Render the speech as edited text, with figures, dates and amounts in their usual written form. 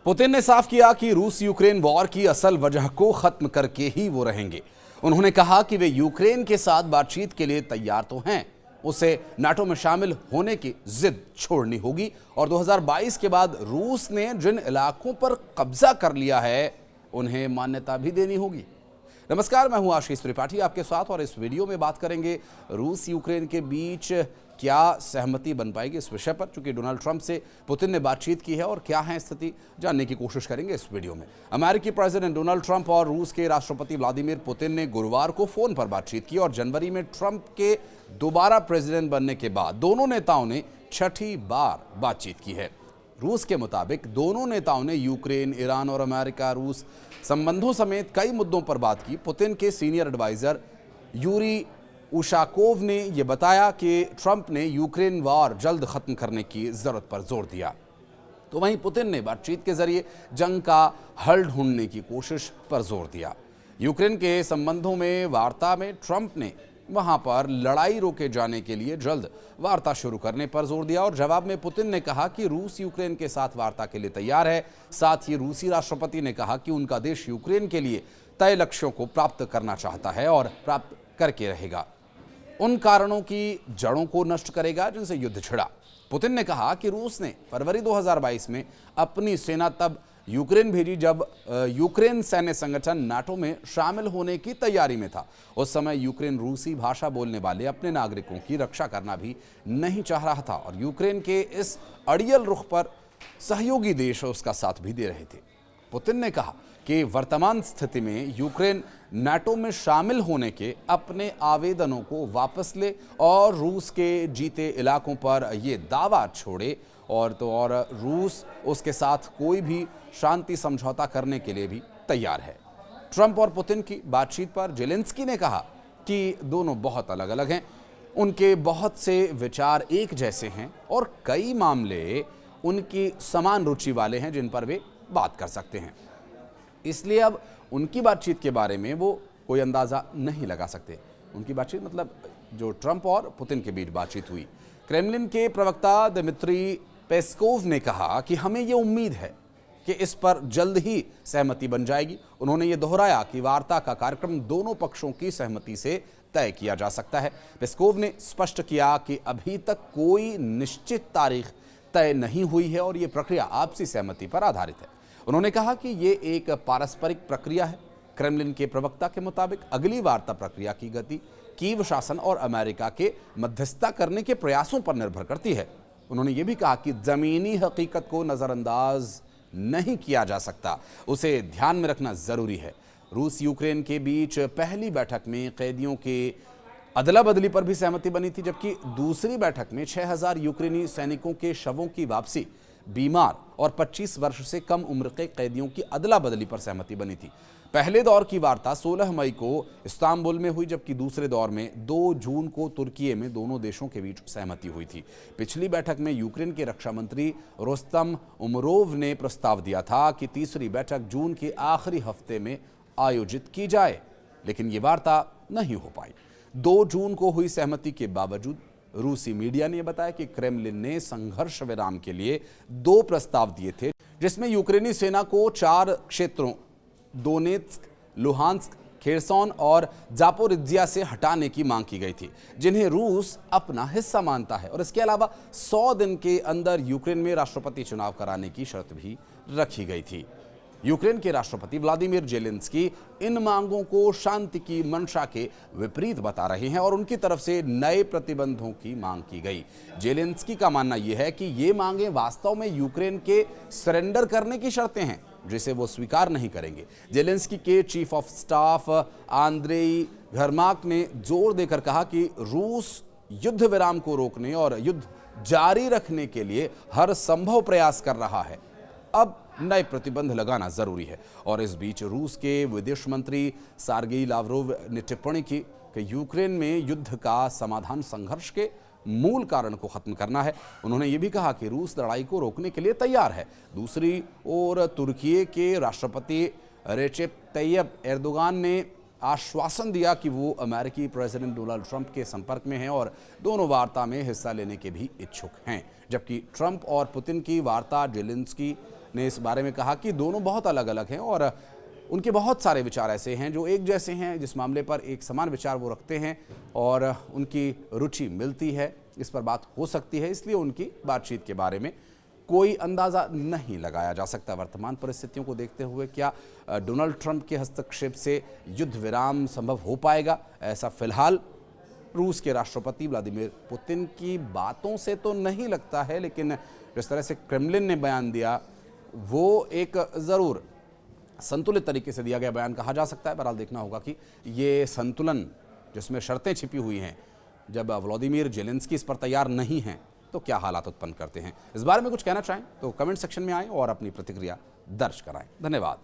Putin ने साफ किया कि रूस यूक्रेन वॉर की असल वजह को खत्म करके ही वो रहेंगे। उन्होंने कहा कि वे यूक्रेन के साथ बातचीत के लिए तैयार तो हैं, उसे नाटो में शामिल होने की जिद छोड़नी होगी और 2022 के बाद रूस ने जिन इलाकों पर कब्जा कर लिया है उन्हें मान्यता भी देनी होगी। नमस्कार, मैं हूं आशीष त्रिपाठी आपके साथ और इस वीडियो में बात करेंगे रूस यूक्रेन के बीच क्या सहमति बन पाएगी इस विषय पर, चूंकि डोनाल्ड ट्रंप से पुतिन ने बातचीत की है और क्या है स्थिति जानने की कोशिश करेंगे इस वीडियो में। अमेरिकी प्रेसिडेंट डोनाल्ड ट्रंप और रूस के राष्ट्रपति व्लादिमीर पुतिन ने गुरुवार को फोन पर बातचीत की और जनवरी में ट्रंप के दोबारा प्रेसिडेंट बनने के बाद दोनों नेताओं ने छठी बार बातचीत की है। रूस के मुताबिक दोनों नेताओं ने यूक्रेन, ईरान और अमेरिका रूस संबंधों समेत कई मुद्दों पर बात की। पुतिन के सीनियर एडवाइजर यूरी उशाकोव ने यह बताया कि ट्रंप ने यूक्रेन वॉर जल्द खत्म करने की जरूरत पर जोर दिया, तो वहीं पुतिन ने बातचीत के जरिए जंग का हल ढूंढने की कोशिश पर जोर दिया। यूक्रेन के संबंधों में वार्ता में ट्रंप ने वहां पर लड़ाई रोके जाने के लिए जल्द वार्ता शुरू करने पर जोर दिया और जवाब में पुतिन ने कहा कि रूस यूक्रेन के साथ वार्ता के लिए तैयार है। साथ ही रूसी राष्ट्रपति ने कहा कि उनका देश यूक्रेन के लिए तय लक्ष्यों को प्राप्त करना चाहता है और प्राप्त करके रहेगा, उन कारणों की जड़ों को नष्ट करेगा जिनसे युद्ध छिड़ा। पुतिन ने कहा कि रूस ने फरवरी 2022 में अपनी सेना तब यूक्रेन भेजी जब यूक्रेन सैन्य संगठन नाटो में शामिल होने की तैयारी में था। उस समय यूक्रेन रूसी भाषा बोलने वाले अपने नागरिकों की रक्षा करना भी नहीं चाह रहा था और यूक्रेन के इस अड़ियल रुख पर सहयोगी देश उसका साथ भी दे रहे थे। पुतिन ने कहा कि वर्तमान स्थिति में यूक्रेन नाटो में शामिल होने के अपने आवेदनों को वापस ले और रूस के जीते इलाकों पर यह दावा छोड़े और रूस उसके साथ कोई भी शांति समझौता करने के लिए भी तैयार है। ट्रंप और पुतिन की बातचीत पर जेलेंस्की ने कहा कि दोनों बहुत अलग अलग हैं, उनके बहुत से विचार एक जैसे हैं और कई मामले उनकी समान रुचि वाले हैं जिन पर वे बात कर सकते हैं। इसलिए अब उनकी बातचीत के बारे में वो कोई अंदाज़ा नहीं लगा सकते। उनकी बातचीत मतलब जो ट्रंप और पुतिन के बीच बातचीत हुई। क्रेमलिन के प्रवक्ता दिमित्री पेस्कोव ने कहा कि हमें ये उम्मीद है कि इस पर जल्द ही सहमति बन जाएगी। उन्होंने ये दोहराया कि वार्ता का कार्यक्रम दोनों पक्षों की सहमति से तय किया जा सकता है। पेस्कोव ने स्पष्ट किया कि अभी तक कोई निश्चित तारीख तय नहीं हुई है और ये प्रक्रिया आपसी सहमति पर आधारित है। उन्होंने कहा कि ये एक पारस्परिक प्रक्रिया है। क्रेमलिन के प्रवक्ता के मुताबिक अगली वार्ता प्रक्रिया की गति कीव शासन और अमेरिका के मध्यस्थता करने के प्रयासों पर निर्भर करती है। उन्होंने ये भी कहा कि जमीनी हकीकत को नज़रअंदाज नहीं किया जा सकता, उसे ध्यान में रखना जरूरी है। रूस यूक्रेन के बीच पहली बैठक में कैदियों के अदला बदली पर भी सहमति बनी थी, जबकि दूसरी बैठक में 6000 यूक्रेनी सैनिकों के शवों की वापसी, बीमार और 25 वर्ष से कम उम्र के कैदियों की अदला बदली पर सहमति बनी थी। पहले दौर की वार्ता 16 मई को इस्तांबुल में हुई, जबकि दूसरे दौर में 2 जून को तुर्की में दोनों देशों के बीच सहमति हुई थी। पिछली बैठक में यूक्रेन के रक्षा मंत्री रोस्तम उमरोव ने प्रस्ताव दिया था कि तीसरी बैठक जून के आखिरी हफ्ते में आयोजित की जाए, लेकिन ये वार्ता नहीं हो पाई। 2 जून को हुई सहमति के बावजूद रूसी मीडिया ने बताया कि क्रेमलिन ने संघर्ष विराम के लिए 2 प्रस्ताव दिए थे, जिसमें यूक्रेनी सेना को 4 क्षेत्रों दोनेत्स्क, लुहांस्क, खेरसोन और जापोरिज्जिया से हटाने की मांग की गई थी, जिन्हें रूस अपना हिस्सा मानता है और इसके अलावा 100 दिन के अंदर यूक्रेन में राष्ट्रपति चुनाव कराने की शर्त भी रखी गई थी। यूक्रेन के राष्ट्रपति व्लादिमीर जेलेंस्की इन मांगों को शांति की मंशा के विपरीत बता रहे हैं और उनकी तरफ से नए प्रतिबंधों की मांग की गई। जेलेंस्की का मानना यह है कि ये मांगें वास्तव में यूक्रेन के सरेंडर करने की शर्तें हैं, जिसे वो स्वीकार नहीं करेंगे। जेलेंस्की के चीफ ऑफ स्टाफ आंद्रेई घरमाक ने जोर देकर कहा कि रूस युद्ध विराम को रोकने और युद्ध जारी रखने के लिए हर संभव प्रयास कर रहा है। अब नए प्रतिबंध लगाना जरूरी है। और इस बीच रूस के विदेश मंत्री सार्गेई लावरोव ने टिप्पणी की कि यूक्रेन में युद्ध का समाधान संघर्ष के मूल कारण को खत्म करना है। उन्होंने ये भी कहा कि रूस लड़ाई को रोकने के लिए तैयार है। दूसरी ओर तुर्की के राष्ट्रपति रेचेप तैयब एर्दोगान ने आश्वासन दिया कि वो अमेरिकी प्रेसिडेंट डोनाल्ड ट्रंप के संपर्क में हैं और दोनों वार्ता में हिस्सा लेने के भी इच्छुक हैं। जबकि ट्रंप और पुतिन की वार्ता, जेलेंस्की ने इस बारे में कहा कि दोनों बहुत अलग अलग हैं और उनके बहुत सारे विचार ऐसे हैं जो एक जैसे हैं, जिस मामले पर एक समान विचार वो रखते हैं और उनकी रुचि मिलती है, इस पर बात हो सकती है। इसलिए उनकी बातचीत के बारे में कोई अंदाज़ा नहीं लगाया जा सकता। वर्तमान परिस्थितियों को देखते हुए क्या डोनाल्ड ट्रंप के हस्तक्षेप से युद्ध विराम संभव हो पाएगा, ऐसा फिलहाल रूस के राष्ट्रपति व्लादिमीर पुतिन की बातों से तो नहीं लगता है, लेकिन जिस तरह से क्रेमलिन ने बयान दिया वो एक ज़रूर संतुलित तरीके से दिया गया बयान कहा जा सकता है। बहरहाल देखना होगा कि ये संतुलन जिसमें शर्तें छिपी हुई हैं, जब व्लादिमीर जेलेंस्की इस पर तैयार नहीं हैं तो क्या हालात उत्पन्न करते हैं। इस बारे में कुछ कहना चाहें तो कमेंट सेक्शन में आएं और अपनी प्रतिक्रिया दर्ज कराएं। धन्यवाद।